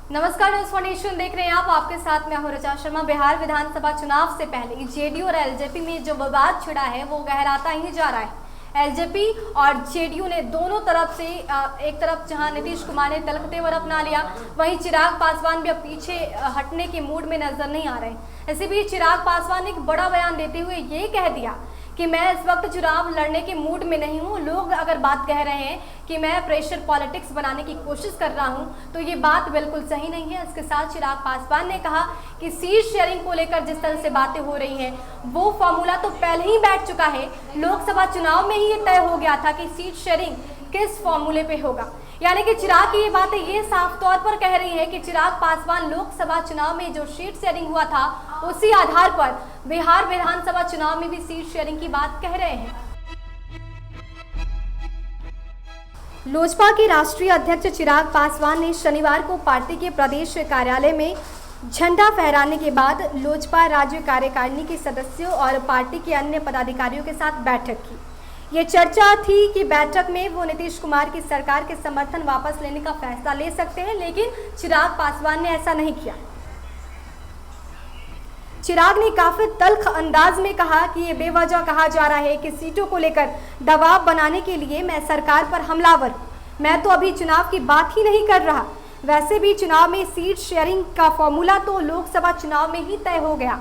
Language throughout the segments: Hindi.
नमस्कार, न्यूज फाउंडेशन देख रहे हैं आप। आपके साथ में हूं ऋचा शर्मा। बिहार विधानसभा चुनाव से पहले जेडीयू और एलजेपी में जो विवाद छिड़ा है वो गहराता ही जा रहा है। एलजेपी और जेडीयू ने दोनों तरफ से एक तरफ जहां नीतीश कुमार ने तल्ख तेवर अपना लिया, वहीं चिराग पासवान भी अब पीछे हटने के मूड में नजर नहीं आ रहे। इसी बीच चिराग पासवान ने एक बड़ा बयान देते हुए ये कह दिया कि मैं इस वक्त चुनाव लड़ने के मूड में नहीं हूं। लोग अगर बात कह रहे हैं कि मैं प्रेशर पॉलिटिक्स बनाने की कोशिश कर रहा हूं तो ये बात बिल्कुल सही नहीं है। इसके साथ चिराग पासवान ने कहा कि सीट शेयरिंग को लेकर जिस तरह से बातें हो रही हैं वो फॉर्मूला तो पहले ही बैठ चुका है। लोकसभा चुनाव में ही ये तय हो गया था कि सीट शेयरिंग किस फॉर्मूले पे होगा। यानी कि चिराग की ये बातें ये साफ तौर पर कह रही है कि चिराग पासवान लोकसभा चुनाव में जो सीट शेयरिंग हुआ था उसी आधार पर बिहार विधानसभा चुनाव में भी सीट शेयरिंग की बात कह रहे हैं। लोजपा के राष्ट्रीय अध्यक्ष चिराग पासवान ने शनिवार को पार्टी के प्रदेश कार्यालय में झंडा फहराने के बाद लोजपा राज्य कार्यकारिणी के सदस्यों और पार्टी के अन्य पदाधिकारियों के साथ बैठक की। ये चर्चा थी कि बैठक में वो नीतीश कुमार की सरकार के समर्थन वापस लेने का फैसला ले सकते हैं, लेकिन चिराग पासवान ने ऐसा नहीं किया। चिराग ने काफी तल्ख अंदाज में कहा कि ये बेवजह कहा जा रहा है कि सीटों को लेकर दबाव बनाने के लिए मैं सरकार पर हमलावर हूं। मैं तो अभी चुनाव की बात ही नहीं कर रहा। वैसे भी चुनाव में सीट शेयरिंग का फॉर्मूला तो लोकसभा चुनाव में ही तय हो गया।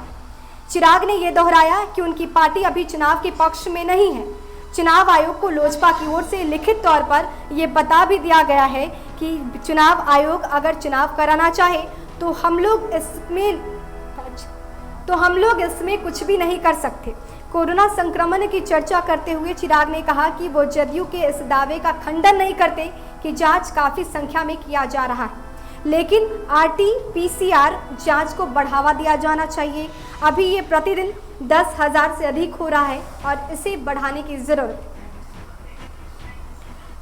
चिराग ने यह दोहराया कि उनकी पार्टी अभी चुनाव के पक्ष में नहीं है। चुनाव आयोग को लोजपा की ओर से लिखित तौर पर यह बता भी दिया गया है कि चुनाव आयोग अगर चुनाव कराना चाहे तो हम लोग इसमें कुछ भी नहीं कर सकते। कोरोना संक्रमण की चर्चा करते हुए चिराग ने कहा कि वो जदयू के इस दावे का खंडन नहीं करते कि जांच काफी संख्या में किया जा रहा है, लेकिन RT-PCR जांच को बढ़ावा दिया जाना चाहिए। अभी ये प्रतिदिन 10,000 से अधिक हो रहा है और इसे बढ़ाने की जरूरत है।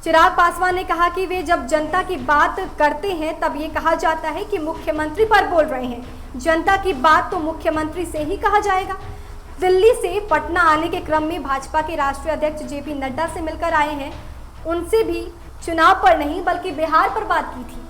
चिराग पासवान ने कहा कि वे जब जनता की बात करते हैं तब ये कहा जाता है कि मुख्यमंत्री पर बोल रहे हैं। जनता की बात तो मुख्यमंत्री से ही कहा जाएगा। दिल्ली से पटना आने के क्रम में भाजपा के राष्ट्रीय अध्यक्ष JP नड्डा से मिलकर आए हैं। उनसे भी चुनाव पर नहीं बल्कि बिहार पर बात की थी।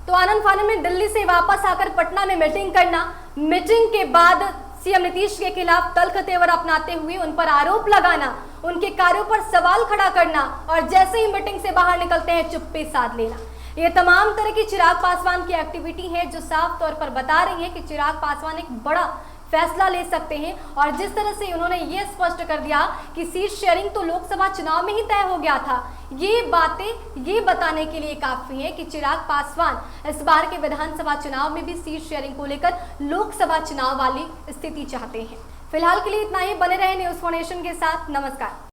तो आनंद फानन में दिल्ली से वापस आकर पटना में मीटिंग करना, मीटिंग के बाद सीएम नीतीश के खिलाफ तल्ख तेवर अपनाते हुए उन पर आरोप लगाना, उनके कार्यों पर सवाल खड़ा करना और जैसे ही मीटिंग से बाहर निकलते हैं चुप्पी साध लेना, ये तमाम तरह की चिराग पासवान की एक्टिविटी है जो साफ तौर पर बता रही है कि चिराग पासवान एक बड़ा फैसला ले सकते हैं। और जिस तरह से उन्होंने ये स्पष्ट कर दिया कि सीट शेयरिंग तो लोकसभा चुनाव में ही तय हो गया था, ये बातें ये बताने के लिए काफी है कि चिराग पासवान इस बार के विधानसभा चुनाव में भी सीट शेयरिंग को लेकर लोकसभा चुनाव वाली स्थिति चाहते हैं। फिलहाल के लिए इतना ही। बने रहे न्यूज फाउंडेशन के साथ। नमस्कार।